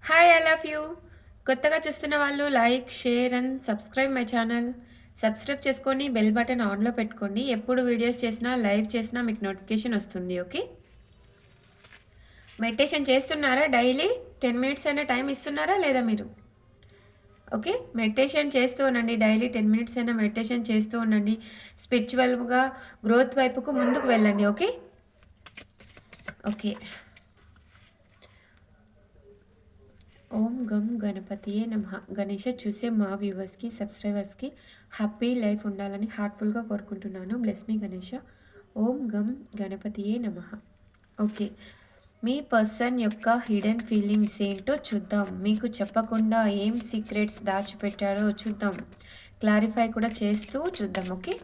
Hi, I love you. కొత్తగా చూస్తున్న వాళ్ళు like, share and subscribe my channel. Subscribe చేసుకొని బెల్ బటన్ ఆన్లో పెట్టుకోండి. ఎప్పుడు వీడియోస్ చేసినా లైవ్ చేసినా మీకు నోటిఫికేషన్ వస్తుంది. ఓకే, మెడిటేషన్ చేస్తున్నారా? డైలీ 10 మినిట్స్ అయినా టైం ఇస్తున్నారా లేదా మీరు? ఓకే, మెడిటేషన్ చేస్తూ ఉండండి. డైలీ 10 మినిట్స్ అయినా మెడిటేషన్ చేస్తూ ఉండండి. స్పిరిచువల్గా గ్రోత్ వైపుకు ముందుకు వెళ్ళండి. Okay okay. ఓం గం గణపతియే నమః. గణేష చూసే మా వ్యూవర్స్కి, సబ్స్క్రైబర్స్కి హ్యాపీ లైఫ్ ఉండాలని హార్ట్ఫుల్గా కోరుకుంటున్నాను. Bless me Ganesha. ఓం గం గణపతియే నమః. ఓకే, మీ పర్సన్ యొక్క హిడెన్ ఫీలింగ్స్ ఏంటో చూద్దాం. మీకు చెప్పకుండా ఏం సీక్రెట్స్ దాచిపెట్టారో చూద్దాం. క్లారిఫై కూడా చేస్తూ చూద్దాం. ఓకే,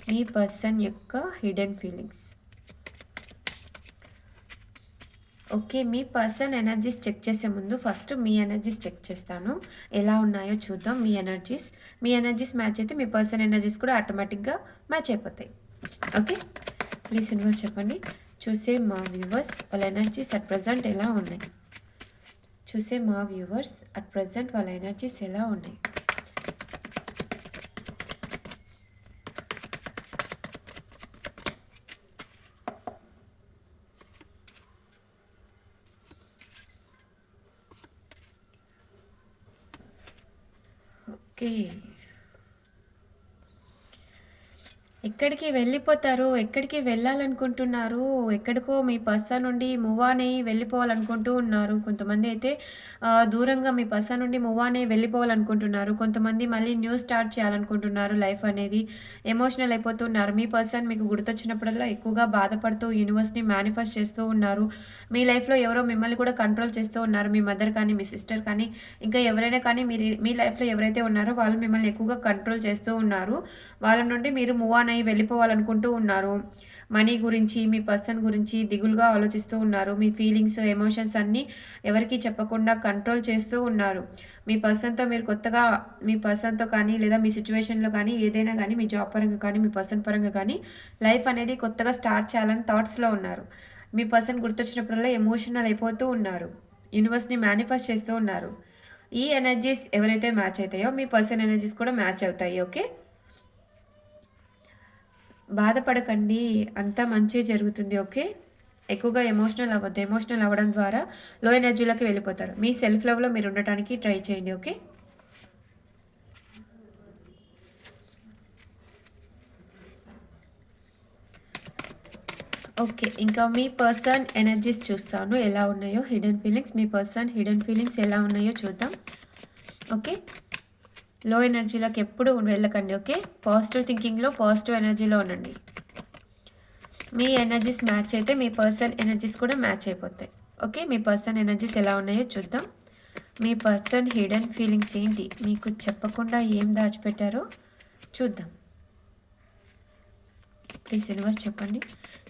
మీ పర్సన్ యొక్క హిడెన్ ఫీలింగ్స్. ఓకే, మీ పర్సన్ ఎనర్జీస్ చెక్ చేసే ముందు ఫస్ట్ మీ ఎనర్జీస్ చెక్ చేస్తాను. ఎలా ఉన్నాయో చూద్దాం. మీ ఎనర్జీస్ మ్యాచ్ అయితే మీ పర్సన్ ఎనర్జీస్ కూడా ఆటోమేటిక్గా మ్యాచ్ అయిపోతాయి. ఓకే, ప్లీజ్ యూనివర్స్ చెప్పండి. చూసే మా వ్యూవర్స్ వాళ్ళ ఎనర్జీస్ అట్ ప్రజెంట్ ఎలా ఉన్నాయి? చూసే మా వ్యూవర్స్ అట్ ప్రజెంట్ వాళ్ళ ఎనర్జీస్ ఎలా ఉన్నాయి? ఓకే, ఎక్కడికి వెళ్ళిపోతారు? ఎక్కడికి వెళ్ళాలనుకుంటున్నారు? ఎక్కడికో మీ పర్సన్ నుండి మూవ్ ఆన్ అయ్యి వెళ్ళిపోవాలనుకుంటూ ఉన్నారు. కొంతమంది అయితే దూరంగా మీ పర్సన్ నుండి మూవ్ ఆన్ అయ్యి వెళ్ళిపోవాలనుకుంటున్నారు. కొంతమంది మళ్ళీ న్యూ స్టార్ట్ చేయాలనుకుంటున్నారు. లైఫ్ అనేది ఎమోషనల్ అయిపోతున్నారు. మీ పర్సన్ మీకు గుర్తొచ్చినప్పుడల్లా ఎక్కువగా బాధపడుతూ యూనివర్స్‌ని మేనిఫెస్ట్ చేస్తూ ఉన్నారు. మీ లైఫ్‌లో ఎవరో మిమ్మల్ని కూడా కంట్రోల్ చేస్తూ ఉన్నారు. మీ మదర్ కానీ, మీ సిస్టర్ కానీ, ఇంకా ఎవరైనా కానీ మీ లైఫ్‌లో ఎవరైతే ఉన్నారో వాళ్ళు మిమ్మల్ని ఎక్కువగా కంట్రోల్ చేస్తూ ఉన్నారు. వాళ్ళ నుండి మీరు మూవ్ ఆన్ అయ్యి వెళ్ళిపోవాలనుకుంటూ ఉన్నారు. మనీ గురించి, మీ పర్సన్ గురించి దిగులుగా ఆలోచిస్తూ ఉన్నారు. మీ ఫీలింగ్స్, ఎమోషన్స్ అన్నీ ఎవరికీ చెప్పకుండా కంట్రోల్ చేస్తూ ఉన్నారు. మీరు కొత్తగా మీ పర్సన్‌తో కానీ, లేదా మీ సిట్యుయేషన్‌లో కానీ, ఏదైనా కానీ, మీ జాబ్ పరంగా కానీ, మీ పర్సన్ పరంగా కానీ, లైఫ్ అనేది కొత్తగా స్టార్ట్ చేయాలని థాట్స్‌లో ఉన్నారు. మీ పర్సన్ గుర్తొచ్చినప్పుడల్లా ఎమోషనల్ అయిపోతూ ఉన్నారు. యూనివర్స్‌ని మేనిఫెస్ట్ చేస్తూ ఉన్నారు. ఈ ఎనర్జీస్ ఎవరైతే మ్యాచ్ అవుతాయో, మీ పర్సన్ ఎనర్జీస్ కూడా మ్యాచ్ అవుతాయి. ఓకే, బాధపడకండి. అంతా మంచే జరుగుతుంది. ఓకే, ఎక్కువగా ఎమోషనల్ అవ్వద్దు. ఎమోషనల్ అవ్వడం ద్వారా లో ఎనర్జీలోకి వెళ్ళిపోతారు. మీ సెల్ఫ్ లవ్లో మీరు ఉండటానికి ట్రై చేయండి. ఓకే ఓకే, ఇంకా మీ పర్సన్ ఎనర్జీస్ చూస్తాను ఎలా ఉన్నాయో. హిడెన్ ఫీలింగ్స్, మీ పర్సన్ హిడెన్ ఫీలింగ్స్ ఎలా ఉన్నాయో చూద్దాం. ఓకే, లో ఎనర్జీలోకి ఎప్పుడు వెళ్ళకండి. ఓకే, పాజిటివ్ థింకింగ్లో, పాజిటివ్ ఎనర్జీలో ఉండండి. మీ ఎనర్జీస్ మ్యాచ్ అయితే మీ పర్సన్ ఎనర్జీస్ కూడా మ్యాచ్ అయిపోతాయి. ఓకే, మీ పర్సన్ ఎనర్జీస్ ఎలా ఉన్నాయో చూద్దాం. మీ పర్సన్ హిడెన్ ఫీలింగ్స్ ఏంటి? మీకు చెప్పకుండా ఏం దాచిపెట్టారో చూద్దాం. ప్లీజ్ యూనివర్స్ చెప్పండి.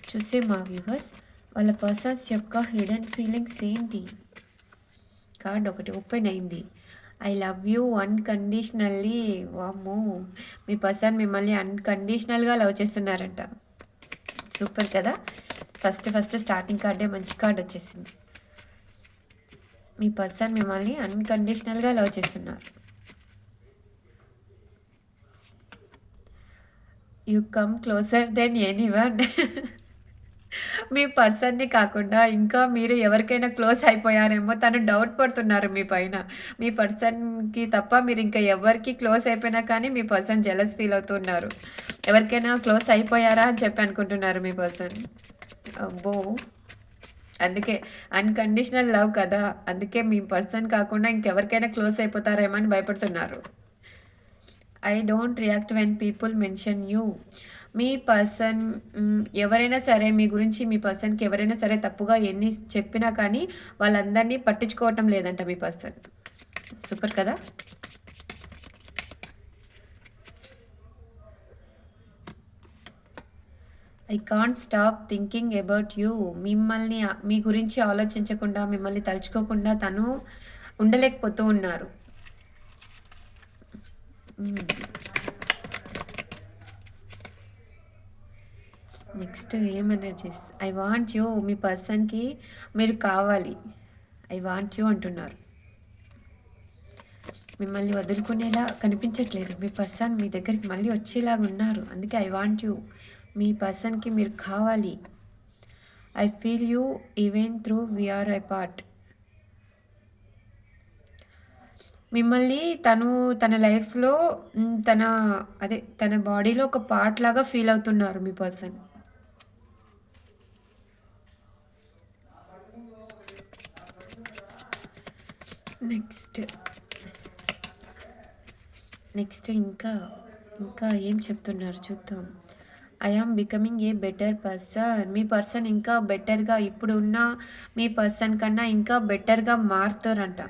చూసే మా వ్యూవర్స్ వాళ్ళ పర్సన్స్ యొక్క హిడెన్ ఫీలింగ్స్ ఏంటి? కార్డ్ ఒకటి ఓపెన్ అయింది. I love you unconditionally. వామ్మో, మీ పర్సన్ మిమ్మల్ని అన్కండిషనల్గా లవ్ చేస్తున్నారంట. సూపర్ కదా. ఫస్ట్ స్టార్టింగ్ కార్డే మంచి కార్డ్ వచ్చేసింది. మీ పర్సన్ మిమ్మల్ని అన్కండిషనల్గా లవ్ చేస్తున్నారు. You come closer then anyone. మీ పర్సన్‌ని కాకుండా ఇంకా మీరు ఎవరికైనా క్లోజ్ అయిపోయారేమో, తను డౌట్ పడుతున్నారు మీ పైన. మీ పర్సన్‌కి తప్ప మీరు ఇంకా ఎవరికి క్లోజ్ అయిపోయినా కానీ మీ పర్సన్ జెలస్ ఫీల్ అవుతున్నారు. ఎవరికైనా క్లోజ్ అయిపోయారా అని చెప్పి అనుకుంటున్నారు మీ పర్సన్. అబ్బో! అందుకే అన్‌కండిషనల్ లవ్ కదా. అందుకే మీ పర్సన్ కాకుండా ఇంకెవరికైనా క్లోజ్ అయిపోతారేమో అని భయపడుతున్నారు. I don't react when people mention you. Me person ఎవరైనా సరే మీ గురించి, మీ పర్సన్‌కి ఎవరైనా సరే తప్పుగా ఎన్ని చెప్పినా కానీ వాళ్ళందరినీ పట్టించుకోవటం లేదంట మీ పర్సన్. సూపర్ కదా. I can't stop thinking about you. మీ గురించి ఆలోచించకుండా, మిమ్మల్ని తలుచుకోకుండా తను ఉండలేకపోతూ ఉన్నారు. నెక్స్ట్ ఏం ఎనర్జీస్? I want you. మీ పర్సన్‌కి మీరు కావాలి. ఐ వాంట్ యూ అంటున్నారు. మిమ్మల్ని వదులుకునేలా కనిపించట్లేదు. మీ పర్సన్ మీ దగ్గరికి మళ్ళీ వచ్చేలాగా ఉన్నారు. అందుకే ఐ వాంట్ యూ. మీ పర్సన్‌కి మీరు కావాలి. I feel you even through we are apart. మిమ్మల్ని తను తన లైఫ్‌లో తన తన బాడీలో ఒక పార్ట్ లాగా ఫీల్ అవుతున్నారు మీ పర్సన్. నెక్స్ట్, నెక్స్ట్ ఇంకా ఇంకా ఏం చెప్తున్నారు చూద్దాం. I am becoming a better person. మీ పర్సన్ ఇంకా బెటర్‌గా ఇప్పుడు ఉన్న మీ పర్సన్ కన్నా ఇంకా బెటర్‌గా మారుతారంట.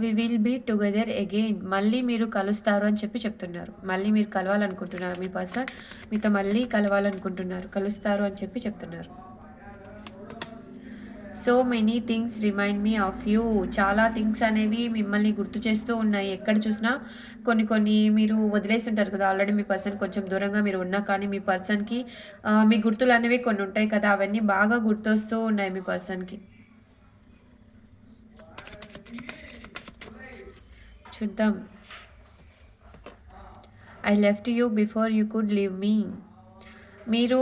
We will be together again. మళ్ళీ మీరు కలుస్తారు అని చెప్పి చెప్తున్నారు. మళ్ళీ మీరు కలవాలనుకుంటున్నారు. మీ పర్సన్ మీతో మళ్ళీ కలవాలనుకుంటున్నారు. కలుస్తారు అని చెప్పి చెప్తున్నారు. So many things remind me of you. చాలా థింగ్స్ అనేవి మిమ్మల్ని గుర్తు చేస్తూ ఉన్నాయి. ఎక్కడ చూసినా కొన్ని కొన్ని మీరు వదిలేసి ఉంటారు కదా ఆల్రెడీ. మీ పర్సన్ కొంచెం దూరంగా మీరు ఉన్నా కానీ మీ పర్సన్‌కి మీ గుర్తులు అనేవి కొన్ని ఉంటాయి కదా, అవన్నీ బాగా గుర్తొస్తూ ఉన్నాయి మీ పర్సన్‌కి. చూద్దాం. I left you before you could leave మీ. మీరు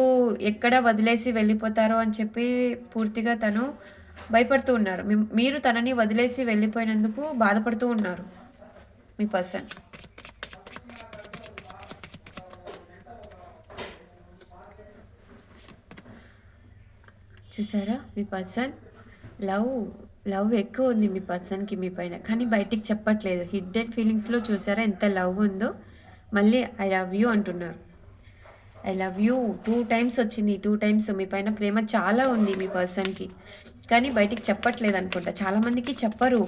ఎక్కడ వదిలేసి వెళ్ళిపోతారో అని చెప్పి పూర్తిగా తను భయపడుతూ ఉన్నారు. మీరు తనని వదిలేసి వెళ్ళిపోయినందుకు బాధపడుతూ ఉన్నారు మీ పర్సన్. చూసారా మీ పర్సన్ లవ్ లవ్ ఎక్కువ ఉంది మీ పర్సన్‌కి మీ పైన. కానీ బయటికి చెప్పట్లేదు. హిడ్డెన్ ఫీలింగ్స్‌లో చూసారా ఎంత లవ్ ఉందో. మళ్ళీ ఐ లవ్ యూ అంటున్నారు. ఐ లవ్ యూ 2 టైమ్స్ వచ్చింది. 2 టైమ్స్ మీ పైన ప్రేమ చాలా ఉంది మీ పర్సన్‌కి. కానీ బయటికి చెప్పట్లేదు అనుకుంటా. చాలామందికి చెప్పరు.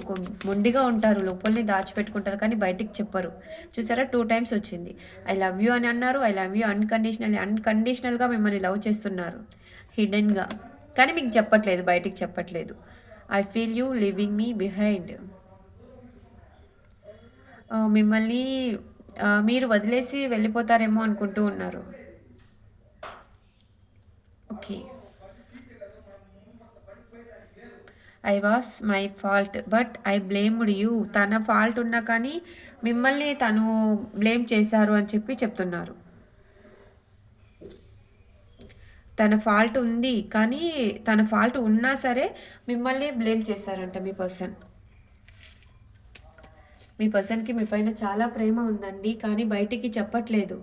మొండిగా ఉంటారు. లోపలనే దాచిపెట్టుకుంటారు కానీ బయటికి చెప్పరు. చూసారా 2 టైమ్స్ వచ్చింది. ఐ లవ్ యూ అని అన్నారు. ఐ లవ్ యూ అన్‌కండిషనల్‌గా మిమ్మల్ని లవ్ చేస్తున్నారు హిడెన్‌గా. కానీ మీకు చెప్పట్లేదు. బయటికి చెప్పట్లేదు. I feel you leaving me behind. మిమ్మల్ని మీరు వదిలేసి వెళ్ళిపోతారేమో అనుకుంటూ ఉన్నారు. Okay. I was my fault but I blamed you. తన ఫాల్ట్ ఉన్నా కానీ మిమ్మల్ని తను బ్లేమ్ చేశారు అని చెప్పి చెప్తున్నారు. తన ఫాల్ట్ ఉంది కానీ తన ఫాల్ట్ ఉన్నా సరే మిమ్మల్ని బ్లేమ్ చేశారంట మీ పర్సన్. మీ పర్సన్‌కి మీ పైన చాలా ప్రేమ ఉందండి కానీ బయటికి చెప్పట్లేదు.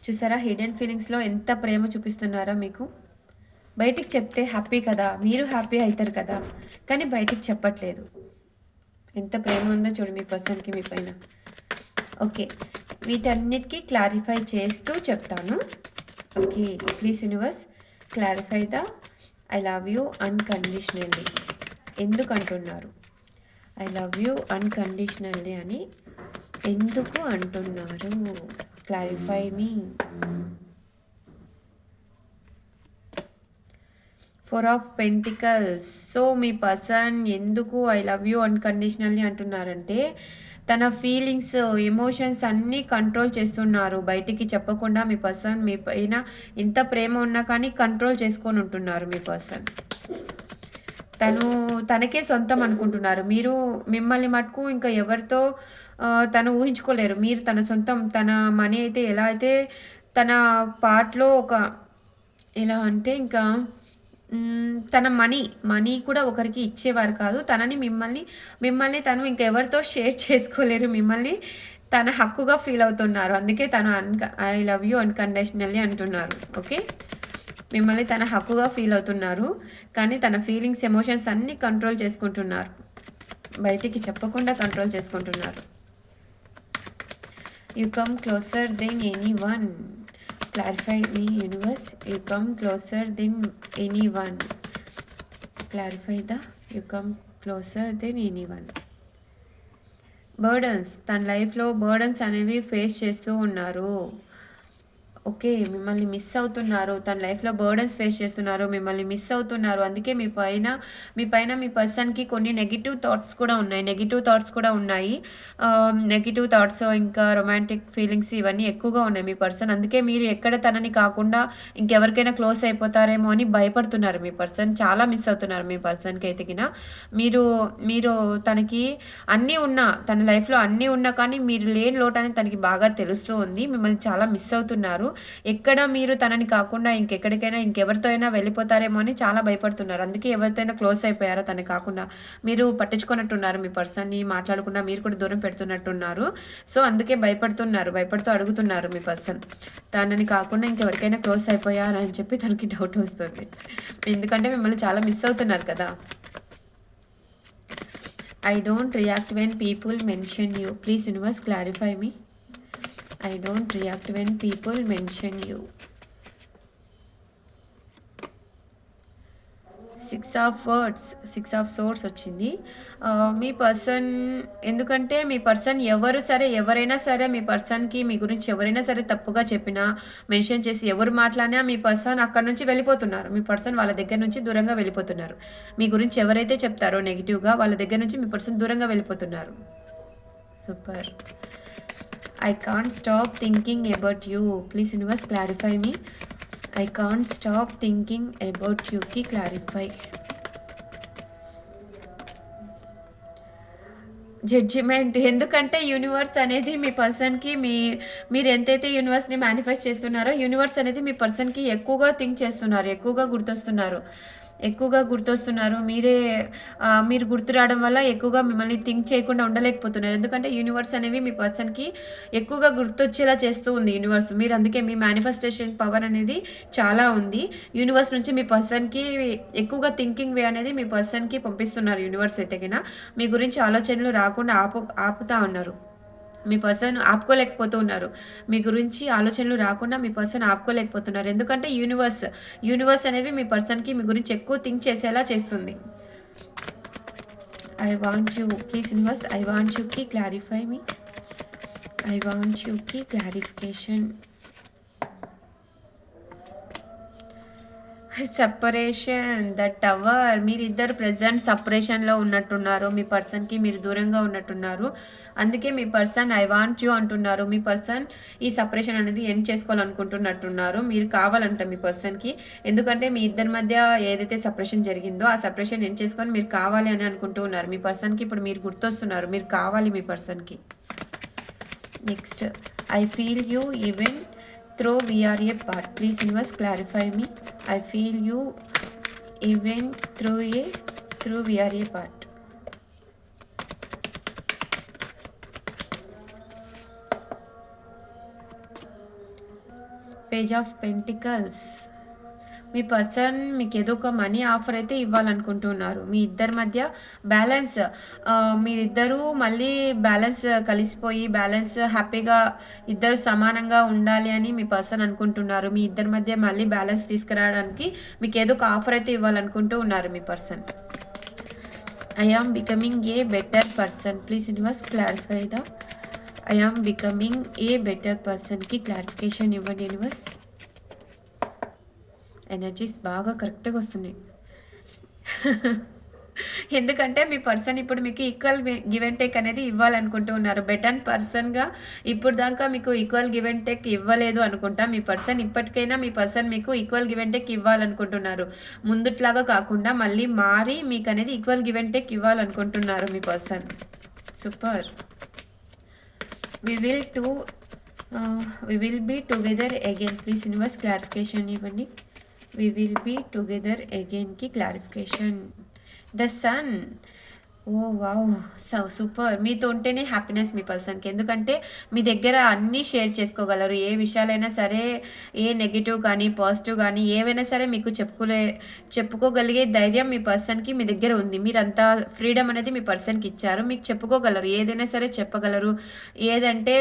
చూసారా హిడెన్ ఫీలింగ్స్‌లో ఎంత ప్రేమ చూపిస్తున్నారో మీకు. బయటికి చెప్తే హ్యాపీ కదా, మీరు హ్యాపీ అవుతారు కదా, కానీ బయటికి చెప్పట్లేదు. ఎంత ప్రేమ ఉందో చూడు మీ పర్సన్‌కి మీ పైన. ఓకే, వీటన్నిటికీ క్లారిఫై చేస్తూ చెప్తాను. Okay, please universe clarify the I love you unconditionally. ఎందుకు అంటున్నారు ఐ లవ్ యూ అన్‌కండిషనల్లీ అని ఎందుకు అంటున్నారు? Clarify me. 4 of pentacles. So me person ఎందుకు ఐ లవ్ యూ అన్‌కండిషనల్లీ అంటున్నారంటే తన ఫీలింగ్స్, ఎమోషన్స్ అన్నీ కంట్రోల్ చేస్తున్నారు. బయటికి చెప్పకుండా మీ పర్సన్ మీ పైన ఎంత ప్రేమ ఉన్నా కానీ కంట్రోల్ చేసుకొని ఉంటున్నారు మీ పర్సన్. తనకే సొంతం అనుకుంటున్నారు. మీరు మిమ్మల్ని మటుకు ఇంకా ఎవరితో తను ఊహించుకోలేరు. మీరు తన సొంతం. తన మనీ అయితే ఎలా అయితే తన పార్ట్‌లో ఒక ఎలా అంటే ఇంకా తన మనీ కూడా ఒకరికి ఇచ్చేవారు కాదు. మిమ్మల్ని తను ఇంకెవరితో షేర్ చేసుకోలేరు. మిమ్మల్ని తన హక్కుగా ఫీల్ అవుతున్నారు. అందుకే తను ఐ లవ్ యూ అన్‌కండిషనల్లీ అంటున్నారు. ఓకే, మిమ్మల్ని తన హక్కుగా ఫీల్ అవుతున్నారు. కానీ తన ఫీలింగ్స్, ఎమోషన్స్ అన్నీ కంట్రోల్ చేసుకుంటున్నారు. బయటికి చెప్పకుండా కంట్రోల్ చేసుకుంటున్నారు. You come closer then anyone. Clarify me universe. You come closer then anyone. Clarify you come closer then anyone. Burdens, తన లైఫ్లో బర్డన్స్ అనేవి ఫేస్ చేస్తూ ఉన్నారు. ఓకే. మిమ్మల్ని మిస్ అవుతున్నారు. తన లైఫ్‌లో బర్డెన్స్ ఫేస్ చేస్తున్నారు. మిమ్మల్ని మిస్ అవుతున్నారు. అందుకే మీ పైన మీ పర్సన్‌కి కొన్ని నెగెటివ్ థాట్స్ కూడా ఉన్నాయి. నెగెటివ్ థాట్స్ ఇంకా రొమాంటిక్ ఫీలింగ్స్ ఇవన్నీ ఎక్కువగా ఉన్నాయి మీ పర్సన్. అందుకే మీరు ఎక్కడ తనని కాకుండా ఇంకెవరికైనా క్లోజ్ అయిపోతారేమో అని భయపడుతున్నారు మీ పర్సన్. చాలా మిస్ అవుతున్నారు మీ పర్సన్‌కైతే గిన. మీరు మీరు తనకి తన లైఫ్‌లో అన్నీ ఉన్నా కానీ మీరు లేని లోటనేది తనకి బాగా తెలుస్తూ ఉంది. మిమ్మల్ని చాలా మిస్ అవుతున్నారు. ఎక్కడ మీరు తనని కాకుండా ఇంకెక్కడికైనా ఇంకెవరితో అయినా వెళ్ళిపోతారేమో అని చాలా భయపడుతున్నారు. అందుకే ఎవరితో అయినా క్లోజ్ అయిపోయారా తనని కాకుండా? మీరు పట్టించుకున్నట్టున్నారు మీ పర్సన్‌ని మాట్లాడకుండా మీరు కూడా దూరం పెడుతున్నట్టున్నారు. సో, అందుకే భయపడుతున్నారు. భయపడుతూ అడుగుతున్నారు మీ పర్సన్. తనని కాకుండా ఇంకెవరికైనా క్లోజ్ అయిపోయారా అని చెప్పి తనకి డౌట్ వస్తుంది. ఎందుకంటే మిమ్మల్ని చాలా మిస్ అవుతున్నారు కదా! I don't react when people mention you. Please universe clarify me. I don't react when people mention you. 6 of swords వచ్చింది. మీ పర్సన్ ఎందుకంటే మీ పర్సన్ ఎవరైనా సరే మీ పర్సన్‌కి మీ గురించి ఎవరైనా సరే తప్పుగా చెప్పినా, మెన్షన్ చేసి ఎవరు మాట్లాడినా మీ పర్సన్ అక్కడి నుంచి వెళ్ళిపోతున్నారు. మీ పర్సన్ వాళ్ళ దగ్గర నుంచి దూరంగా వెళ్ళిపోతున్నారు. మీ గురించి ఎవరైతే చెప్తారో నెగెటివ్‌గా వాళ్ళ దగ్గర నుంచి మీ పర్సన్ దూరంగా వెళ్ళిపోతున్నారు. Super. I can't stop thinking about you. Please universe clarify me. I can't stop thinking about you. Ki clarify. Judgement ఎందుకంటే యూనివర్స్ అనేది మీ పర్సన్‌కి మీరు ఎంతైతే యూనివర్స్‌ని మేనిఫెస్ట్ చేస్తున్నారో యూనివర్స్ అనేది మీ పర్సన్‌కి ఎక్కువగా థింక్ చేస్తున్నారు. ఎక్కువగా గుర్తొస్తున్నారు. మీరు గుర్తు రావడం వల్ల ఎక్కువగా మిమ్మల్ని థింక్ చేయకుండా ఉండలేకపోతున్నారు. ఎందుకంటే యూనివర్స్ అనేవి మీ పర్సన్‌కి ఎక్కువగా గుర్తొచ్చేలా చేస్తూ ఉంది యూనివర్స్. మీరు అందుకే మీ మేనిఫెస్టేషన్ పవర్ అనేది చాలా ఉంది. యూనివర్స్ నుంచి మీ పర్సన్‌కి ఎక్కువగా థింకింగ్ వే అనేది మీ పర్సన్‌కి పంపిస్తున్నారు యూనివర్స్ అయితే గిన. మీ గురించి ఆలోచనలు రాకుండా ఆపుతా ఉన్నారు. మీ పర్సన్ ఆపుకోలేకపోతూ ఉన్నారు. మీ గురించి ఆలోచనలు రాకుండా మీ పర్సన్ ఆపుకోలేకపోతున్నారు. ఎందుకంటే యూనివర్స్ అనేవి మీ పర్సన్‌కి మీ గురించి ఎక్కువ థింక్ చేసేలా చేస్తుంది. I want you please universe I want you కి clarify me. I want you కి క్లారిఫికేషన్. సెపరేషన్ ద టవర్ మీరిద్దరు ప్రెజెంట్ సెపరేషన్‌లో ఉన్నట్టున్నారు. మీ పర్సన్‌కి మీరు దూరంగా ఉన్నట్టున్నారు. అందుకే మీ పర్సన్ ఐ వాంట్ యూ అంటున్నారు. మీ పర్సన్ ఈ సెపరేషన్ అనేది ఎండ్ చేసుకోవాలనుకుంటున్నట్టున్నారు. మీరు కావాలంట మీ పర్సన్‌కి. ఎందుకంటే మీ ఇద్దరి మధ్య ఏదైతే సెపరేషన్ జరిగిందో ఆ సెపరేషన్ ఎండ్ చేసుకొని మీరు కావాలి అని అనుకుంటూ ఉన్నారు. మీ పర్సన్‌కి ఇప్పుడు మీరు గుర్తొస్తున్నారు. మీరు కావాలి మీ పర్సన్‌కి. Next I feel you even through we are a part. Please universe clarify me. I feel you even through we are a part. Page of Pentacles. Me person మీకు ఏదో ఒక మనీ ఆఫర్ అయితే ఇవ్వాలనుకుంటున్నారు. మీ ఇద్దరి మధ్య బ్యాలెన్స్ మీరిద్దరూ మళ్ళీ కలిసిపోయి హ్యాపీగా ఇద్దరు సమానంగా ఉండాలి అని మీ పర్సన్ అనుకుంటున్నారు. మీ ఇద్దరి మధ్య మళ్ళీ బ్యాలెన్స్ తీసుకురావడానికి మీకు ఏదో ఒక ఆఫర్ అయితే ఇవ్వాలనుకుంటూ ఉన్నారు మీ person. I am becoming a better person. Please universe clarify I am becoming a better పర్సన్కి క్లారిఫికేషన్ ఇవ్వండి యూనివర్స్. ఎనర్జీస్ బాగా కరెక్ట్‌గా వస్తున్నాయి. ఎందుకంటే మీ పర్సన్ ఇప్పుడు మీకు ఈక్వల్ గివ్ అండ్ టేక్ అనేది ఇవ్వాలనుకుంటూ ఉన్నారు. బెటర్ పర్సన్‌గా ఇప్పుడు దాకా మీకు ఈక్వల్ గివ్ అండ్ టేక్ ఇవ్వలేదు అనుకుంటా మీ పర్సన్. ఇప్పటికైనా మీ పర్సన్ మీకు ఈక్వల్ గివ్ అండ్ టేక్ ఇవ్వాలనుకుంటున్నారు. ముందుట్లాగా కాకుండా మళ్ళీ మారి మీకు అనేది ఈక్వల్ గివ్ అండ్ టేక్ ఇవ్వాలనుకుంటున్నారు మీ person. Super. We will be together again. Please universe clarification ఇవ్వండి. we will be together again కి clarification. The sun. Oh wow! Super. మీతో ఉంటేనే హ్యాపీనెస్ మీ పర్సన్‌కి. ఎందుకంటే మీ దగ్గర అన్నీ షేర్ చేసుకోగలరు. ఏ విషయాలైనా సరే, ఏ నెగెటివ్ కానీ, పాజిటివ్ కానీ ఏవైనా సరే మీకు చెప్పుకోగలిగే ధైర్యం మీ పర్సన్‌కి మీ దగ్గర ఉంది. మీరంతా ఫ్రీడమ్ అనేది మీ పర్సన్‌కి ఇచ్చారు. మీకు చెప్పుకోగలరు. ఏదైనా సరే చెప్పగలరు. ఏదంటే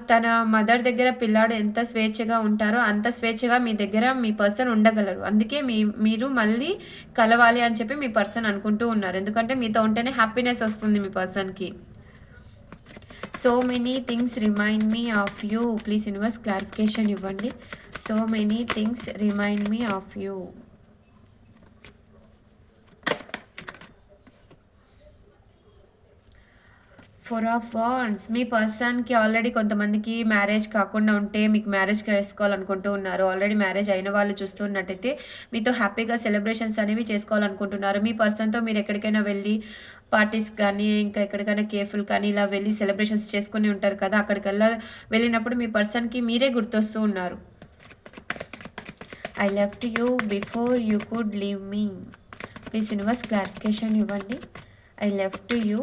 తన మదర్ దగ్గర పిల్లాడు ఎంత స్వేచ్ఛగా ఉంటారో అంత స్వేచ్ఛగా మీ దగ్గర మీ పర్సన్ ఉండగలరు. అందుకే మీరు మళ్ళీ కలవాలి అని చెప్పి మీ పర్సన్ అనుకుంటూ ఉన్నారు. ఎందుకంటే మీతో ఉంటేనే హ్యాపీనెస్ వస్తుంది మీ పర్సన్‌కి. So many things remind me of you. Please universe clarification ఇవ్వండి. So many things remind me of you. Four of wands. మీ పర్సన్‌కి ఆల్రెడీ కొంతమందికి మ్యారేజ్ కాకుండా ఉంటే మీకు మ్యారేజ్ చేసుకోవాలనుకుంటూ ఉన్నారు. ఆల్రెడీ మ్యారేజ్ అయిన వాళ్ళు చూస్తున్నట్టయితే మీతో హ్యాపీగా సెలబ్రేషన్స్ అనేవి చేసుకోవాలనుకుంటున్నారు. మీ పర్సన్‌తో మీరు ఎక్కడికైనా వెళ్ళి పార్టీస్ కానీ, ఇంకా ఎక్కడికైనా కేఫ్‌లు కానీ ఇలా వెళ్ళి సెలబ్రేషన్స్ చేసుకొని ఉంటారు కదా! వెళ్ళినప్పుడు మీ పర్సన్‌కి మీరే గుర్తొస్తూ ఉన్నారు. I left you before you could leave me. Please universe clarification ఇవ్వండి. I left you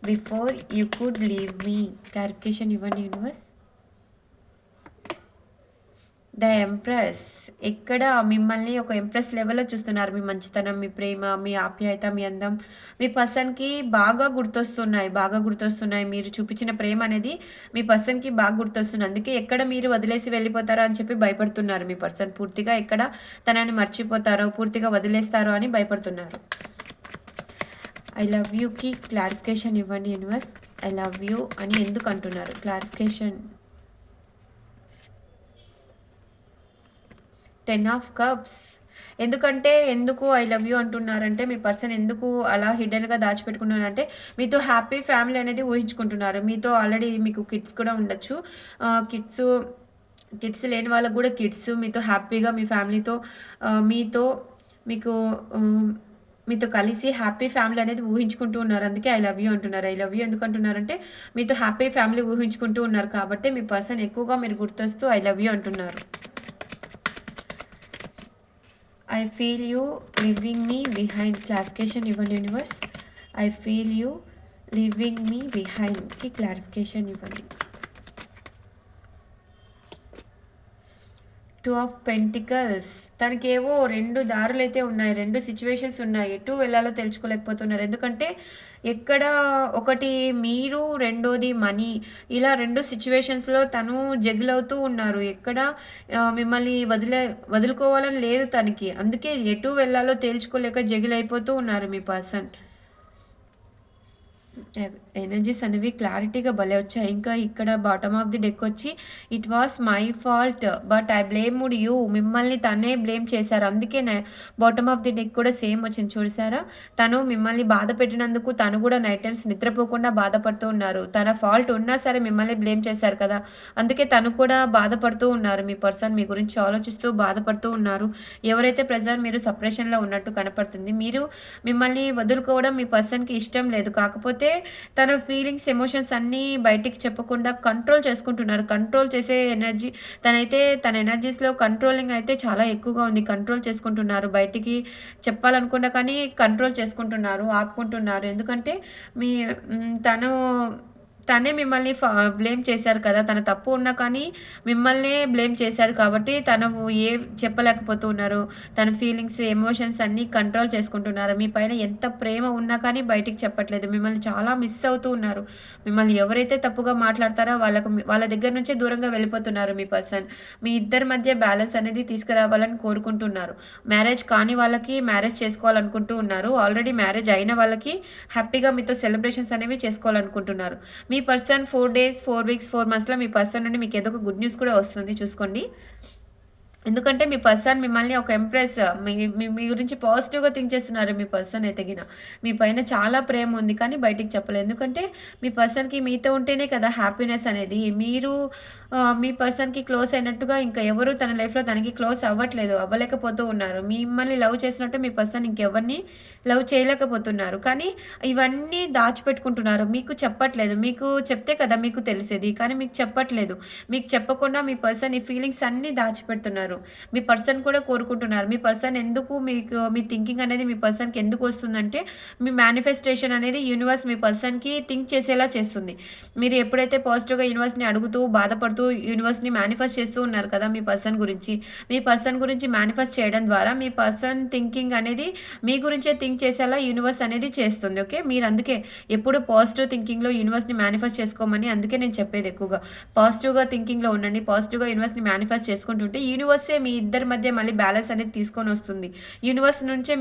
before you could leave me. Clarification ఇవ్వండి యూనివర్స్. The empress. ఇక్కడ మిమ్మల్ని ఒక ఎంప్రెస్ లెవెల్లో చూస్తున్నారు. మీ మంచితనం, మీ ప్రేమ, మీ ఆప్యాయత, మీ అందం మీ పర్సన్‌కి బాగా గుర్తొస్తున్నాయి. మీరు చూపించిన ప్రేమ అనేది మీ పర్సన్‌కి బాగా గుర్తొస్తుంది. అందుకే ఎక్కడ మీరు వదిలేసి వెళ్ళిపోతారో అని చెప్పి భయపడుతున్నారు మీ పర్సన్. పూర్తిగా ఎక్కడ తనని మర్చిపోతారో, పూర్తిగా వదిలేస్తారో అని భయపడుతున్నారు. ఐ లవ్ యూకి క్లారిఫికేషన్ ఇవ్వండి యూనివర్స్. ఐ లవ్ యూ అని ఎందుకు అంటున్నారు? క్లారిఫికేషన్. 10 of cups. ఎందుకు ఐ లవ్ యూ అంటున్నారంటే మీ పర్సన్ ఎందుకు అలా హిడెన్‌గా దాచిపెట్టుకున్నారంటే మీతో హ్యాపీ ఫ్యామిలీ అనేది ఊహించుకుంటున్నారు. మీతో ఆల్రెడీ మీకు కిడ్స్ కూడా ఉండొచ్చు. కిడ్స్ లేని వాళ్ళకి కూడా కిడ్స్ మీతో హ్యాపీగా మీ ఫ్యామిలీతో మీకు మీతో కలిసి హ్యాపీ ఫ్యామిలీ అనేది ఊహించుకుంటూ ఉన్నారు. అందుకే ఐ లవ్ యూ అంటున్నారు. ఐ లవ్ యూ ఎందుకు అంటున్నారంటే మీతో హ్యాపీ ఫ్యామిలీ ఊహించుకుంటూ ఉన్నారు కాబట్టి మీ పర్సన్ ఎక్కువగా మీరు గుర్తొస్తూ ఐ లవ్ యూ అంటున్నారు. I feel you leaving me behind. Clarification ఇవ్వండి universe. I feel you leaving me బిహైండ్కి క్లారిఫికేషన్ ఇవ్వండి. 2 ఆఫ్ పెంటికల్స్. తనకేవో 2 దారులైతే ఉన్నాయి. 2 సిచ్యువేషన్స్ ఉన్నాయి. ఎటు వెళ్ళాలో తెలుసుకోలేకపోతున్నారు. ఎందుకంటే ఎక్కడ ఒకటి మీరు, రెండోది మనీ. ఇలా 2 సిచ్యువేషన్స్‌లో తను జగిలవుతూ ఉన్నారు. ఎక్కడ మిమ్మల్ని వదులుకోవాలని లేదు తనకి. అందుకే ఎటు వెళ్ళాలో తేల్చుకోలేక జగిలైపోతూ ఉన్నారు మీ పర్సన్. ఎనర్జీస్ అనేవి క్లారిటీగా భలే వచ్చాయి. ఇంకా ఇక్కడ బాటమ్ ఆఫ్ ది డెక్ వచ్చి it was my fault but I blamed you. మిమ్మల్ని తనే బ్లేమ్ చేశారు. అందుకే బాటమ్ ఆఫ్ ది డెక్ కూడా సేమ్ వచ్చింది చూసారా. తను మిమ్మల్ని బాధ పెట్టినందుకు తను కూడా నైట్ టైమ్స్ నిద్రపోకుండా బాధపడుతూ ఉన్నారు. తన ఫాల్ట్ ఉన్నా సరే మిమ్మల్ని బ్లేమ్ చేశారు కదా, అందుకే తను కూడా బాధపడుతూ ఉన్నారు. మీ పర్సన్ మీ గురించి ఆలోచిస్తూ బాధపడుతూ ఉన్నారు. ఎవరైతే ప్రెజెంట్ మీరు సపరేషన్లో ఉన్నట్టు కనపడుతుంది. మిమ్మల్ని వదులుకోవడం మీ పర్సన్కి ఇష్టం లేదు. కాకపోతే తన ఫీలింగ్స్, ఎమోషన్స్ అన్నీ బయటికి చెప్పకుండా కంట్రోల్ చేసుకుంటున్నారు. కంట్రోల్ చేసే ఎనర్జీ తన ఎనర్జీస్‌లో కంట్రోలింగ్ అయితే చాలా ఎక్కువగా ఉంది. కంట్రోల్ చేసుకుంటున్నారు. బయటికి చెప్పాలనుకున్నా కానీ కంట్రోల్ చేసుకుంటున్నారు, ఆపుకుంటున్నారు. ఎందుకంటే తనే మిమ్మల్ని బ్లేమ్ చేశారు కదా! తన తప్పు ఉన్నా కానీ మిమ్మల్నే బ్లేమ్ చేశారు కాబట్టి తను చెప్పలేకపోతూ ఉన్నారు. తన ఫీలింగ్స్, ఎమోషన్స్ అన్నీ కంట్రోల్ చేసుకుంటున్నారు. మీ పైన ఎంత ప్రేమ ఉన్నా కానీ బయటికి చెప్పట్లేదు. మిమ్మల్ని చాలా మిస్ అవుతూ ఉన్నారు. మిమ్మల్ని ఎవరైతే తప్పుగా మాట్లాడతారో వాళ్ళ దగ్గర నుంచే దూరంగా వెళ్ళిపోతున్నారు మీ పర్సన్. మీ ఇద్దరి మధ్య బ్యాలెన్స్ అనేది తీసుకురావాలని కోరుకుంటున్నారు. మ్యారేజ్ కాని వాళ్ళకి మ్యారేజ్ చేసుకోవాలనుకుంటూ ఉన్నారు. ఆల్రెడీ మ్యారేజ్ అయిన వాళ్ళకి హ్యాపీగా మీతో సెలబ్రేషన్స్ అనేవి చేసుకోవాలనుకుంటున్నారు. మీ పర్సన్ 4 డేస్, 4 వీక్స్, 4 మంత్స్‌లో మీ పర్సన్ నుండి మీకు ఏదో ఒక గుడ్ న్యూస్ కూడా వస్తుంది చూసుకోండి. ఎందుకంటే మీ పర్సన్ మిమ్మల్ని ఒక ఎంప్రెస్ మీ గురించి పాజిటివ్‌గా థింక్ చేస్తున్నారు మీ పర్సన్ అయితే గిన. మీ పైన చాలా ప్రేమ ఉంది కానీ బయటికి చెప్పలేదు. ఎందుకంటే మీ పర్సన్‌కి మీతో ఉంటేనే కదా హ్యాపీనెస్ అనేది. మీరు మీ పర్సన్‌కి క్లోజ్ అయినట్టుగా ఇంకా ఎవరు తన లైఫ్‌లో తనకి క్లోజ్ అవ్వలేకపోతూ ఉన్నారు. మిమ్మల్ని లవ్ చేసినట్టు మీ పర్సన్ ఇంకెవరిని లవ్ చేయలేకపోతున్నారు. కానీ ఇవన్నీ దాచిపెట్టుకుంటున్నారు. మీకు చెప్పట్లేదు. మీకు చెప్తే కదా మీకు తెలిసేది. కానీ మీకు చెప్పట్లేదు. మీకు చెప్పకుండా మీ పర్సన్ ఈ ఫీలింగ్స్ అన్నీ దాచిపెడుతున్నారు. మీ పర్సన్ కూడా కోరుకుంటున్నారు. మీ పర్సన్ ఎందుకు మీ థింకింగ్ అనేది మీ పర్సన్‌కి ఎందుకు వస్తుందంటే మీ మేనిఫెస్టేషన్ అనేది యూనివర్స్ మీ పర్సన్‌కి థింక్ చేసేలా చేస్తుంది. మీరు ఎప్పుడైతే పాజిటివ్‌గా యూనివర్స్‌ని అడుగుతూ, బాధపడుతూ యూనివర్స్‌ని మేనిఫెస్ట్ చేస్తూ ఉన్నారు కదా మీ పర్సన్ గురించి. మీ పర్సన్ గురించి మేనిఫెస్ట్ చేయడం ద్వారా మీ పర్సన్ థింకింగ్ అనేది మీ గురించే థింక్ చేసేలా యూనివర్స్ అనేది చేస్తుంది. ఓకే. మీరు అందుకే ఎప్పుడు పాజిటివ్ థింకింగ్‌లో యూనివర్స్‌ని మేనిఫెస్ట్ చేసుకోమని అందుకే నేను చెప్పేది ఎక్కువగా. పాజిటివ్‌గా థింకింగ్‌లో ఉండండి. పాజిటివ్‌గా యూనివర్స్‌ని మేనిఫెస్ట్ చేసుకుంటుంటే యూనివర్స్ యూనివర్సే మీ ఇద్దరి మధ్య మళ్ళీ బ్యాలెన్స్ అనేది తీసుకొని వస్తుంది. యూనివర్స్ నుంచే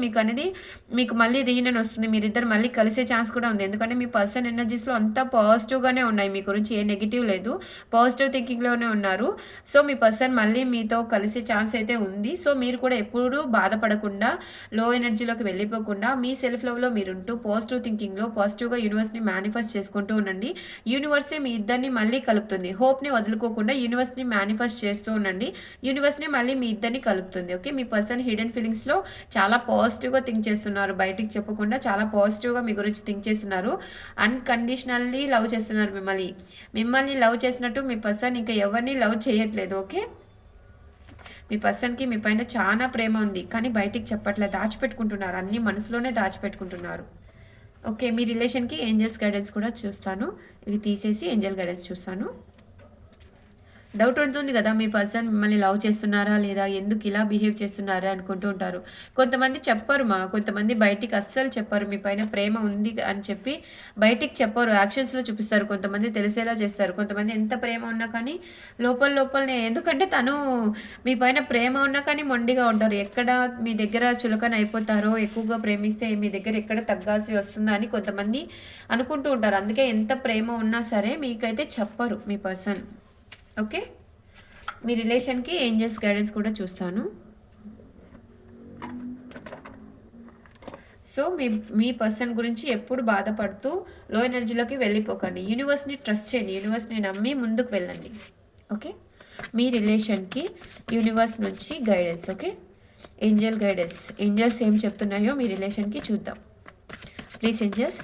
మీకు మళ్ళీ రీయూనియన్ వస్తుంది. మీరిద్దరు మళ్ళీ కలిసే ఛాన్స్ కూడా ఉంది. ఎందుకంటే మీ పర్సన్ ఎనర్జీస్‌లో అంతా పాజిటివ్‌గానే ఉన్నాయి. మీ గురించి ఏ నెగెటివ్ లేదు. పాజిటివ్ థింకింగ్‌లోనే ఉన్నారు. సో, మీ పర్సన్ మళ్ళీ మీతో కలిసే ఛాన్స్ అయితే ఉంది. సో, మీరు కూడా ఎప్పుడూ బాధపడకుండా, లో ఎనర్జీలోకి వెళ్ళిపోకుండా, మీ సెల్ఫ్ లవ్‌లో మీరుంటూ పాజిటివ్ థింకింగ్‌లో పాజిటివ్‌గా యూనివర్స్‌ని మేనిఫెస్ట్ చేసుకుంటూ ఉండండి. యూనివర్సే మీ ఇద్దరిని మళ్ళీ కలుపుతుంది. హోప్‌ని వదులుకోకుండా యూనివర్స్‌ని మేనిఫెస్ట్ చేస్తూ ఉండండి. యూనివర్స్‌నే మళ్ళీ మీ ఇద్దరిని కలుపుతుంది. ఓకే. మీ పర్సన్ హిడెన్ ఫీలింగ్స్‌లో చాలా పాజిటివ్‌గా థింక్ చేస్తున్నారు. బయటికి చెప్పకుండా చాలా పాజిటివ్‌గా మీ గురించి థింక్ చేస్తున్నారు. అన్‌కండిషనల్లీ లవ్ చేస్తున్నారు మిమ్మల్ని. మిమ్మల్ని లవ్ చేసినట్టు మీ పర్సన్ ఇంకా ఎవరిని లవ్ చేయట్లేదు. ఓకే. మీ పర్సన్‌కి మీ పైన చాలా ప్రేమ ఉంది. కానీ బయటికి చెప్పట్లేదు. దాచిపెట్టుకుంటున్నారు. అన్నీ మనసులోనే దాచిపెట్టుకుంటున్నారు. ఓకే. మీ రిలేషన్‌కి ఏంజెల్స్ గైడెన్స్ కూడా చూస్తాను. ఇవి తీసేసి ఏంజెల్ గైడెన్స్ చూస్తాను. డౌట్ ఉంటుంది కదా, మీ పర్సన్ మిమ్మల్ని లవ్ చేస్తున్నారా లేదా, ఎందుకు ఇలా బిహేవ్ చేస్తున్నారా అనుకుంటూ ఉంటారు. కొంతమంది చెప్పరు కొంతమంది బయటికి అస్సలు చెప్పరు. మీ పైన ప్రేమ ఉంది అని చెప్పి బయటికి చెప్పరు, యాక్షన్స్లో చూపిస్తారు. కొంతమంది తెలిసేలా చేస్తారు. కొంతమంది ఎంత ప్రేమ ఉన్నా కానీ లోపలనే, ఎందుకంటే తను మీ పైన ప్రేమ ఉన్నా కానీ మొండిగా ఉంటారు. ఎక్కడ మీ దగ్గర చులకన అయిపోతారో, ఎక్కువగా ప్రేమిస్తే మీ దగ్గర ఎక్కడ తగ్గాల్సి వస్తుందా అని కొంతమంది అనుకుంటూ ఉంటారు. అందుకే ఎంత ప్రేమ ఉన్నా సరే మీకైతే చెప్పరు మీ పర్సన్. ఓకే. మీ రిలేషన్కి ఏంజెల్స్ గైడెన్స్ కూడా చూస్తాను. సో, మీ పర్సన్ గురించి ఎప్పుడు బాధపడుతూ లో ఎనర్జీలోకి వెళ్ళిపోకండి. యూనివర్స్ని ట్రస్ట్ చేయండి. యూనివర్స్ని నమ్మి ముందుకు వెళ్ళండి. ఓకే. మీ రిలేషన్కి యూనివర్స్ నుంచి guidance. Okay. Angel guidance. Angels ఏం చెప్తున్నాయో మీ రిలేషన్కి చూద్దాం. ప్లీజ్ ఏంజెల్స్,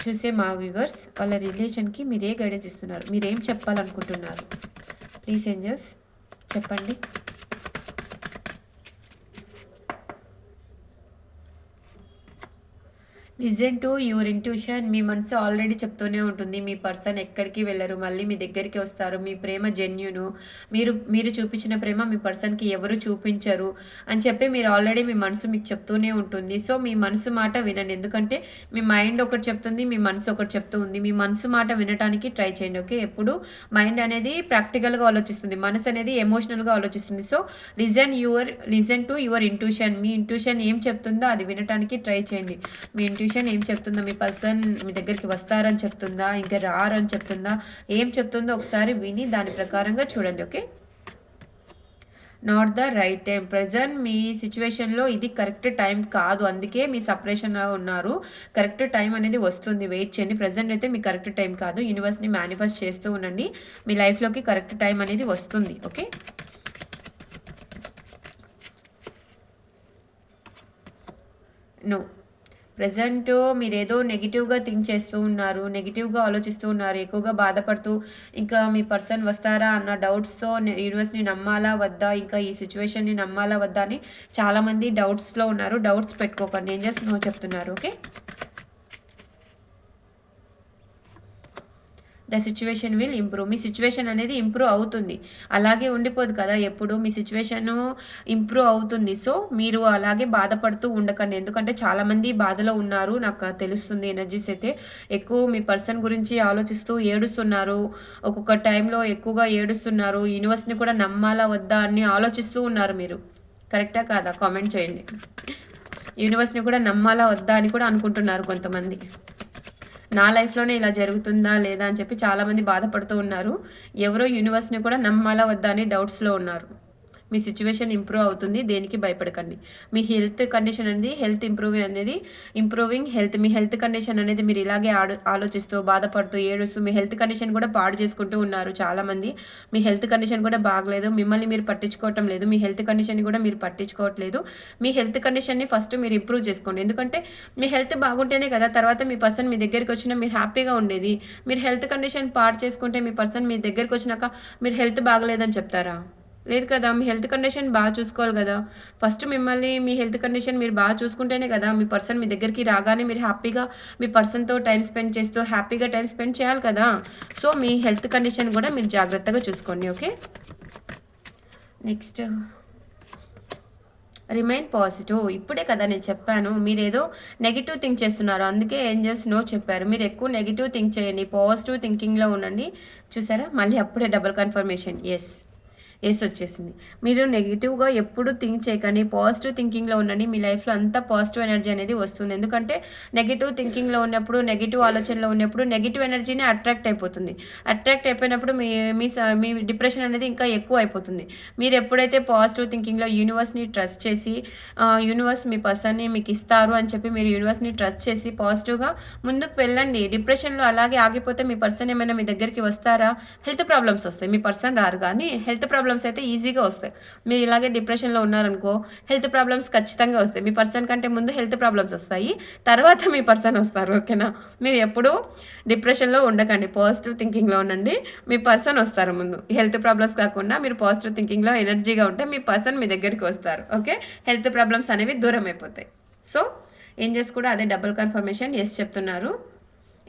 చూసే మా వ్యూవర్స్ వాళ్ళ రిలేషన్కి మీరు ఏ గైడెన్స్ ఇస్తున్నారు, మీరేం చెప్పాలనుకుంటున్నారు? ప్లీజ్ ఏంజల్స్ చెప్పండి. Listen to your intuition. మీ మనసు ఆల్రెడీ చెప్తూనే ఉంటుంది. మీ పర్సన్ ఎక్కడికి వెళ్ళరు, మళ్ళీ మీ దగ్గరికి వస్తారు. మీ ప్రేమ జెన్యూను. మీరు చూపించిన ప్రేమ మీ పర్సన్కి ఎవరు చూపించరు అని చెప్పి మీరు ఆల్రెడీ మీ మనసు మీకు చెప్తూనే ఉంటుంది. సో, మీ మనసు మాట వినండి. ఎందుకంటే మీ మైండ్ ఒకటి చెప్తుంది, మీ మనసు ఒకటి చెప్తూ ఉంది. మీ మనసు మాట వినడానికి ట్రై చేయండి. ఓకే. ఎప్పుడు మైండ్ అనేది ప్రాక్టికల్గా ఆలోచిస్తుంది, మనసు అనేది ఎమోషనల్గా ఆలోచిస్తుంది. So, listen to your intuition. Me intuition ఏం చెప్తుందో అది వినడానికి ట్రై చేయండి. మీ ఇంట్యూషన్ ఏం చెప్తుందో, మీ పర్సన్ మీ దగ్గరికి వస్తారని చెప్తుందా, ఇంకా రారని చెప్తుందా, ఏం చెప్తుందో ఒకసారి విని దాని ప్రకారంగా చూడండి. Okay. Not the right time. Present మీ సిచ్యువేషన్లో ఇది కరెక్ట్ టైం కాదు, అందుకే మీ సపరేషన్లో ఉన్నారు. కరెక్ట్ టైం అనేది వస్తుంది, వెయిట్ చేయండి. ప్రజెంట్ అయితే మీ కరెక్ట్ టైం కాదు. యూనివర్స్ని మేనిఫెస్ట్ చేస్తూ ఉండండి. మీ లైఫ్లోకి కరెక్ట్ టైం అనేది వస్తుంది. ఓకే. నో, ప్రజెంట్ మీరేదో నెగిటివ్గా థింక్ చేస్తూ ఉన్నారు, నెగిటివ్గా ఆలోచిస్తూ ఉన్నారు, ఎక్కువగా బాధపడుతూ ఇంకా మీ పర్సన్ వస్తారా అన్న డౌట్స్తో యూనివర్స్ని నమ్మాలా వద్దా, ఇంకా ఈ సిచ్యువేషన్ని నమ్మాలా వద్దా అని చాలామంది డౌట్స్లో ఉన్నారు. డౌట్స్ పెట్టుకోకండి, ఏం చేసి నో చెప్తున్నారు. Okay. The situation will improve. Me situation అనేది ఇంప్రూవ్ అవుతుంది, అలాగే ఉండిపోదు కదా ఎప్పుడు. మీ సిచ్యువేషను ఇంప్రూవ్ అవుతుంది. సో, మీరు అలాగే బాధపడుతూ ఉండకండి. ఎందుకంటే చాలామంది బాధలో ఉన్నారు, నాకు తెలుస్తుంది. ఎనర్జీస్ అయితే ఎక్కువ మీ పర్సన్ గురించి ఆలోచిస్తూ ఏడుస్తున్నారు. ఒక్కొక్క టైంలో ఎక్కువగా ఏడుస్తున్నారు. యూనివర్స్ని కూడా నమ్మాలా వద్దా అని ఆలోచిస్తూ ఉన్నారు మీరు. కరెక్టా కాదా కామెంట్ చేయండి. యూనివర్స్ని కూడా నమ్మాలా వద్దా అని కూడా అనుకుంటున్నారు కొంతమంది. నా లైఫ్లోనే ఇలా జరుగుతుందా లేదా అని చెప్పి చాలామంది బాధపడుతూ ఉన్నారు. ఎవరో యూనివర్స్ని కూడా నమ్మాలా వద్దా అని డౌట్స్లో ఉన్నారు. మీ సిచ్యువేషన్ ఇంప్రూవ్ అవుతుంది, దేనికి భయపడకండి. మీ హెల్త్ కండిషన్ అనేది ఇంప్రూవింగ్ హెల్త్. మీ హెల్త్ కండిషన్ అనేది మీరు ఇలాగే ఆలోచిస్తూ బాధపడుతూ ఏడుస్తూ మీ హెల్త్ కండిషన్ కూడా పాడు చేసుకుంటూ ఉన్నారు చాలామంది. మీ హెల్త్ కండిషన్ కూడా బాగలేదు, మిమ్మల్ని మీరు పట్టించుకోవటం లేదు. మీ హెల్త్ కండిషన్ కూడా మీరు పట్టించుకోవట్లేదు. మీ హెల్త్ కండిషన్ని ఫస్ట్ మీరు ఇంప్రూవ్ చేసుకోండి. ఎందుకంటే మీ హెల్త్ బాగుంటేనే కదా తర్వాత మీ పర్సన్ మీ దగ్గరికి వచ్చినా మీరు హ్యాపీగా ఉండేది. మీరు హెల్త్ కండిషన్ పాడు చేసుకుంటే మీ పర్సన్ మీ దగ్గరికి వచ్చినాక మీరు హెల్త్ బాగలేదని చెప్తారా? లేదు కదా. మీ హెల్త్ కండిషన్ బాగా చూసుకోవాలి కదా. ఫస్ట్ మిమ్మల్ని మీ హెల్త్ కండిషన్ మీరు బాగా చూసుకుంటేనే కదా మీ పర్సన్ మీ దగ్గరికి రాగానే మీరు హ్యాపీగా మీ పర్సన్తో టైం స్పెండ్ చేస్తూ హ్యాపీగా టైం స్పెండ్ చేయాలి కదా. సో, మీ హెల్త్ కండిషన్ కూడా మీరు జాగ్రత్తగా చూసుకోండి. ఓకే. Next, remain positive. ఇప్పుడే కదా నేను చెప్పాను, మీరు ఏదో నెగిటివ్ థింక్ చేస్తున్నారు, అందుకే ఏంజల్స్ నో చెప్పారు. మీరు ఎక్కువ నెగిటివ్ థింక్ చేయండి, పాజిటివ్ థింకింగ్లో ఉండండి. చూసారా, మళ్ళీ అప్పుడే డబుల్ కన్ఫర్మేషన్. ఎస్, యెస్ వచ్చేసింది. మీరు నెగెటివ్‌గా ఎప్పుడు థింక్ చేయకండి. పాజిటివ్ థింకింగ్‌లో ఉండండి. మీ లైఫ్‌లో అంతా పాజిటివ్ ఎనర్జీ అనేది వస్తుంది. ఎందుకంటే నెగెటివ్ థింకింగ్‌లో ఉన్నప్పుడు, నెగెటివ్ ఆలోచనలో ఉన్నప్పుడు నెగెటివ్ ఎనర్జీనే అట్రాక్ట్ అయిపోతుంది. అట్రాక్ట్ అయిపోయినప్పుడు మీ డిప్రెషన్ అనేది ఇంకా ఎక్కువ అయిపోతుంది. మీరు ఎప్పుడైతే పాజిటివ్ థింకింగ్‌లో యూనివర్స్‌ని ట్రస్ట్ చేసి యూనివర్స్ మీ పర్సన్‌ని మీకు ఇస్తారు అని చెప్పి మీరు యూనివర్స్‌ని ట్రస్ట్ చేసి పాజిటివ్‌గా ముందుకు వెళ్ళండి. డిప్రెషన్‌లో అలాగే ఆగిపోతే మీ పర్సన్ ఏమైనా మీ దగ్గరికి వస్తారా? హెల్త్ ప్రాబ్లమ్స్ వస్తాయి. మీ పర్సన్ రారు గానీ హెల్త్ ప్రాబ్లమ్స్ అయితే ఈజీగా వస్తాయి. మీరు ఇలాగే డిప్రెషన్‌లో ఉన్నారనుకో హెల్త్ ప్రాబ్లమ్స్ ఖచ్చితంగా వస్తాయి. మీ పర్సన్ కంటే ముందు హెల్త్ ప్రాబ్లమ్స్ వస్తాయి. తర్వాత మీ పర్సన్ వస్తారు. ఓకేనా? మీరు ఎప్పుడూ డిప్రెషన్‌లో ఉండకండి. పాజిటివ్ థింకింగ్‌లో ఉండండి. మీ పర్సన్ వస్తారు ముందు. హెల్త్ ప్రాబ్లమ్స్ కాకుండా మీరు పాజిటివ్ థింకింగ్‌లో ఎనర్జీగా ఉంటే మీ పర్సన్ మీ దగ్గరికి వస్తారు. ఓకే? హెల్త్ ప్రాబ్లమ్స్ అనేవి దూరం అయిపోతాయి. సో, ఏంజెల్స్ కూడా అదే డబుల్ కన్ఫర్మేషన్ యెస్ చెప్తున్నారు.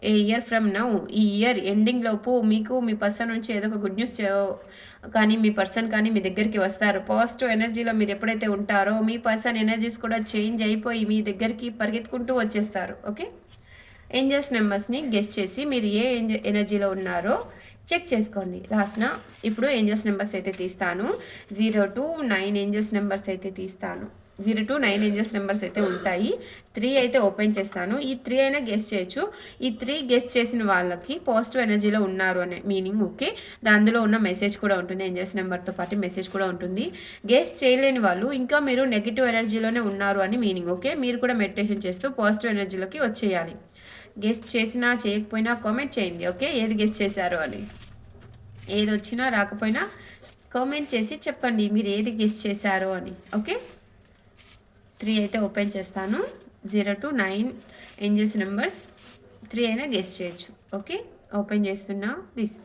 ఏ ఇయర్ ఫ్రమ్ నౌ ఈ ఇయర్ ఎండింగ్ లోపు మీకు మీ పర్సన్ నుంచి ఏదో ఒక గుడ్ న్యూస్ కానీ మీ పర్సన్ కానీ మీ దగ్గరికి వస్తారు. పాజిటివ్ ఎనర్జీలో మీరు ఎప్పుడైతే ఉంటారో మీ పర్సన్ ఎనర్జీస్ కూడా చేంజ్ అయిపోయి మీ దగ్గరికి పరిగెత్తుకుంటూ వచ్చేస్తారు. ఓకే, ఏంజల్స్ నెంబర్స్ని గెస్ట్ చేసి మీరు ఏ ఎనర్జీలో ఉన్నారో చెక్ చేసుకోండి. లాస్ట్న ఇప్పుడు ఏంజల్స్ నెంబర్స్ అయితే తీస్తాను. 0 to 9 ఏంజల్స్ నెంబర్స్ అయితే తీస్తాను. 0 to 9 ఏంజల్స్ నెంబర్స్ అయితే ఉంటాయి. 3 అయితే ఓపెన్ చేస్తాను. ఈ 3 అయినా గెస్ట్ చేయొచ్చు. ఈ 3 గెస్ట్ చేసిన వాళ్ళకి పాజిటివ్ ఎనర్జీలో ఉన్నారు అనే మీనింగ్. ఓకే, దానిలో ఉన్న మెసేజ్ కూడా ఉంటుంది. ఏంజల్స్ నెంబర్తో పాటు మెసేజ్ కూడా ఉంటుంది. గెస్ట్ చేయలేని వాళ్ళు ఇంకా మీరు నెగిటివ్ ఎనర్జీలోనే ఉన్నారు అని మీనింగ్. ఓకే, మీరు కూడా మెడిటేషన్ చేస్తూ పాజిటివ్ ఎనర్జీలోకి వచ్చేయాలి. గెస్ట్ చేసినా చేయకపోయినా కామెంట్ చేయండి. ఓకే, ఏది గెస్ట్ చేశారో అని. ఏది వచ్చినా రాకపోయినా కామెంట్ చేసి చెప్పండి మీరు ఏది గెస్ట్ చేశారో అని. ఓకే, 3 అయితే ఓపెన్ చేస్తాను. 0 to 9 ఏంజల్స్ నెంబర్స్ 3 అయినా గెస్ట్ చేయొచ్చు. ఓకే, ఓపెన్ చేస్తున్నా ప్లీజ్.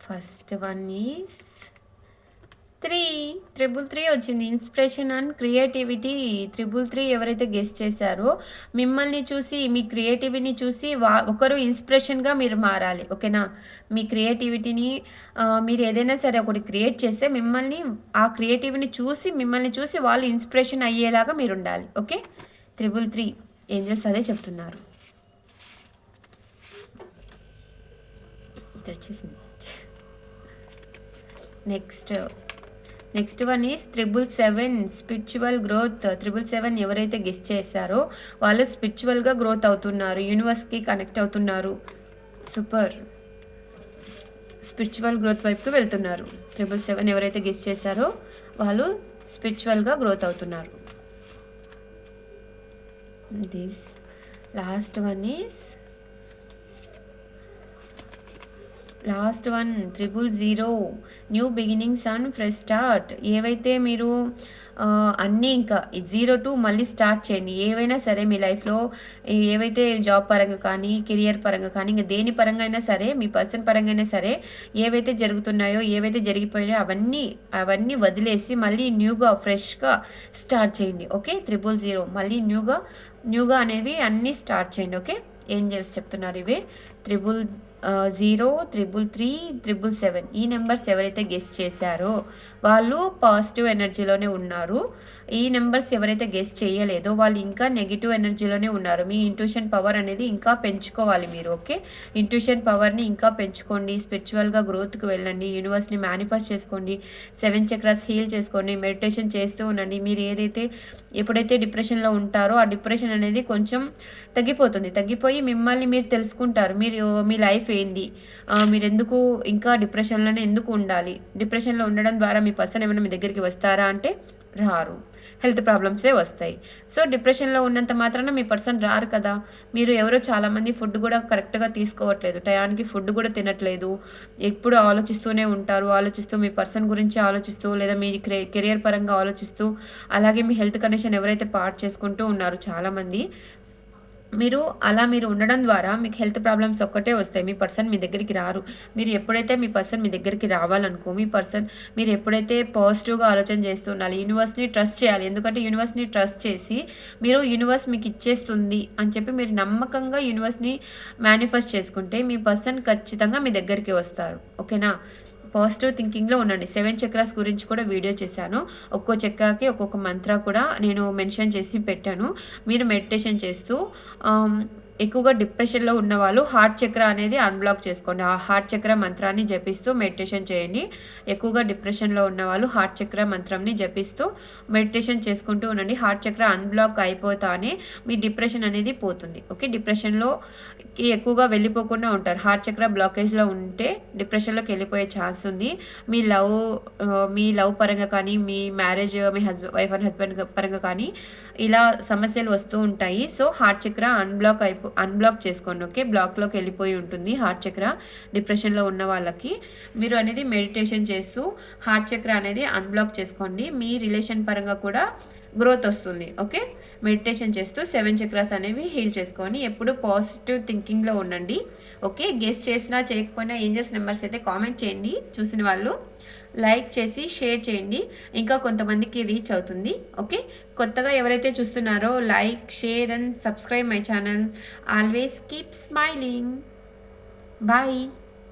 ఫస్ట్ వన్ ఈజ్ 3 వచ్చింది. ఇన్స్పిరేషన్ అండ్ క్రియేటివిటీ 3 ఎవరైతే గెస్ట్ చేశారో మిమ్మల్ని చూసి మీ క్రియేటివిటీని చూసి ఒకరు ఇన్స్పిరేషన్గా మీరు మారాలి. ఓకేనా, మీ క్రియేటివిటీని మీరు ఏదైనా సరే ఒకటి క్రియేట్ చేస్తే ఆ క్రియేటివిటీని చూసి మిమ్మల్ని చూసి వాళ్ళు ఇన్స్పిరేషన్ అయ్యేలాగా మీరు ఉండాలి. ఓకే, 3 ఏంజల్స్ అదే చెప్తున్నారు. ఇది వచ్చేసింది. Next one is 777 spiritual growth. 777 ఎవరైతే గెస్ట్ చేశారో వాళ్ళు స్పిరిచువల్గా గ్రోత్ అవుతున్నారు, యూనివర్స్కి కనెక్ట్ అవుతున్నారు. సూపర్, స్పిరిచువల్ గ్రోత్ వైపుకి వెళ్తున్నారు. 777 ఎవరైతే గెస్ట్ చేశారో వాళ్ళు స్పిరిచువల్గా గ్రోత్ అవుతున్నారు. This last one 000 new beginnings and fresh start. ఏవైతే మీరు అన్నీ ఇంకా 0 to మళ్ళీ స్టార్ట్ చేయండి. ఏవైనా సరే మీ లైఫ్లో ఏవైతే జాబ్ పరంగా కానీ కెరియర్ పరంగా కానీ ఇంకా దేని పరంగా అయినా సరే మీ పర్సన్ పరంగా అయినా సరే ఏవైతే జరుగుతున్నాయో ఏవైతే జరిగిపోయాయో అవన్నీ వదిలేసి మళ్ళీ న్యూగా ఫ్రెష్గా స్టార్ట్ చేయండి. ఓకే, 000 మళ్ళీ న్యూగా అనేవి అన్నీ స్టార్ట్ చేయండి. ఓకే, ఏంజల్స్ చెప్తున్నారు ఇవే 000 333 777 ఈ నెంబర్స్ ఎవరైతే గెస్ట్ చేశారో వాళ్ళు పాజిటివ్ ఎనర్జీలోనే ఉన్నారు. ఈ నెంబర్స్ ఎవరైతే గెస్ట్ చేయలేదో వాళ్ళు ఇంకా నెగిటివ్ ఎనర్జీలోనే ఉన్నారు. మీ ఇంట్యూషన్ పవర్ అనేది ఇంకా పెంచుకోవాలి మీరు. ఓకే, ఇంట్యూషన్ పవర్ని ఇంకా పెంచుకోండి. స్పిరిచువల్గా గ్రోత్కి వెళ్ళండి. యూనివర్స్ని మేనిఫెస్ట్ చేసుకోండి. 7 చక్రాస్ హీల్ చేసుకోండి. మెడిటేషన్ చేస్తూ ఉండండి. మీరు ఎప్పుడైతే డిప్రెషన్లో ఉంటారో ఆ డిప్రెషన్ అనేది కొంచెం తగ్గిపోయి మిమ్మల్ని మీరు తెలుసుకుంటారు. మీరు మీ లైఫ్ ఏంది, మీరు ఎందుకు ఇంకా డిప్రెషన్లోనే ఎందుకు ఉండాలి, డిప్రెషన్లో ఉండడం ద్వారా మీ పర్సన్ ఏమైనా మీ దగ్గరికి వస్తారా అంటే రారు. హెల్త్ ప్రాబ్లమ్సే వస్తాయి. సో డిప్రెషన్లో ఉన్నంత మాత్రాన మీ పర్సన్ రారు కదా. మీరు ఎవరో చాలామంది ఫుడ్ కూడా కరెక్ట్గా తీసుకోవట్లేదు, టయానికి ఫుడ్ కూడా తినట్లేదు, ఎప్పుడు ఆలోచిస్తూనే ఉంటారు. ఆలోచిస్తూ మీ పర్సన్ గురించి ఆలోచిస్తూ లేదా మీ కెరియర్ పరంగా ఆలోచిస్తూ అలాగే మీ హెల్త్ కండిషన్ ఎవరైతే పాడు చేసుకుంటూ ఉన్నారో చాలామంది మీరు ఉండడం ద్వారా మీకు హెల్త్ ప్రాబ్లమ్స్ ఒక్కటే వస్తాయి. మీ పర్సన్ మీ దగ్గరికి రారు. మీరు ఎప్పుడైతే మీ పర్సన్ మీ దగ్గరికి రావాలనుకో మీరు ఎప్పుడైతే పాజిటివ్గా ఆలోచన చేస్తూ ఉండాలి. యూనివర్స్ని ట్రస్ట్ చేయాలి. ఎందుకంటే యూనివర్స్ని ట్రస్ట్ చేసి యూనివర్స్ మీకు ఇచ్చేస్తుంది అని చెప్పి మీరు నమ్మకంగా యూనివర్స్ని మేనిఫెస్ట్ చేసుకుంటే మీ పర్సన్ ఖచ్చితంగా మీ దగ్గరికి వస్తారు. ఓకేనా, పాజిటివ్ థింకింగ్లో ఉండండి. 7 చక్రాస్ గురించి కూడా వీడియో చేశాను. ఒక్కో చక్రాకి ఒక్కొక్క మంత్ర కూడా నేను మెన్షన్ చేసి పెట్టాను. మీరు మెడిటేషన్ చేస్తూ ఎక్కువగా డిప్రెషన్‌లో ఉన్నవాళ్ళు హార్ట్ చక్ర అనేది అన్‌బ్లాక్ చేసుకోండి. ఆ హార్ట్ చక్ర మంత్రాన్ని జపిస్తూ మెడిటేషన్ చేయండి. ఎక్కువగా డిప్రెషన్‌లో ఉన్నవాళ్ళు హార్ట్ చక్ర మంత్రంని జపిస్తూ మెడిటేషన్ చేసుకుంటూ ఉండండి. హార్ట్ చక్ర అన్‌బ్లాక్ అయిపోతానే మీ డిప్రెషన్ అనేది పోతుంది. ఓకే. డిప్రెషన్‌లోకి ఎక్కువగా వెళ్ళిపోకుండా ఉంటారు. హార్ట్ చక్ర బ్లాకేజ్‌లో ఉంటే డిప్రెషన్‌లోకి వెళ్ళిపోయే ఛాన్స్ ఉంది. మీ లవ్ పరంగా కానీ, మీ మ్యారేజ్ మీ వైఫ్ అండ్ హస్బెండ్ పరంగా కానీ ఇలా సమస్యలు వస్తూ ఉంటాయి. సో, హార్ట్ చక్ర అన్‌బ్లాక్ చేసుకోండి. ఓకే. బ్లాక్‌లోకి వెళ్ళిపోయి ఉంటుంది హార్ట్ చక్ర డిప్రెషన్‌లో ఉన్న వాళ్ళకి. మీరు అనేది మెడిటేషన్ చేస్తూ హార్ట్ చక్ర అనేది అన్‌బ్లాక్ చేసుకోండి. మీ రిలేషన్ పరంగా కూడా గ్రోత్ వస్తుంది. ఓకే. మెడిటేషన్ చేస్తూ 7 చక్రాస్ అనేవి హీల్ చేసుకొని ఎప్పుడు పాజిటివ్ థింకింగ్‌లో ఉండండి. ఓకే. గెస్ చేసినా చేయకపోయినా ఏంజెల్స్ నెంబర్స్ అయితే కామెంట్ చేయండి చూసిన వాళ్ళు. లైక్ చేసి షేర్ చేయండి. ఇంకా కొంతమందికి రీచ్ అవుతుంది. ఓకే. కొత్తగా ఎవరైతే చూస్తున్నారో like, share and subscribe my channel. Always keep smiling. Bye.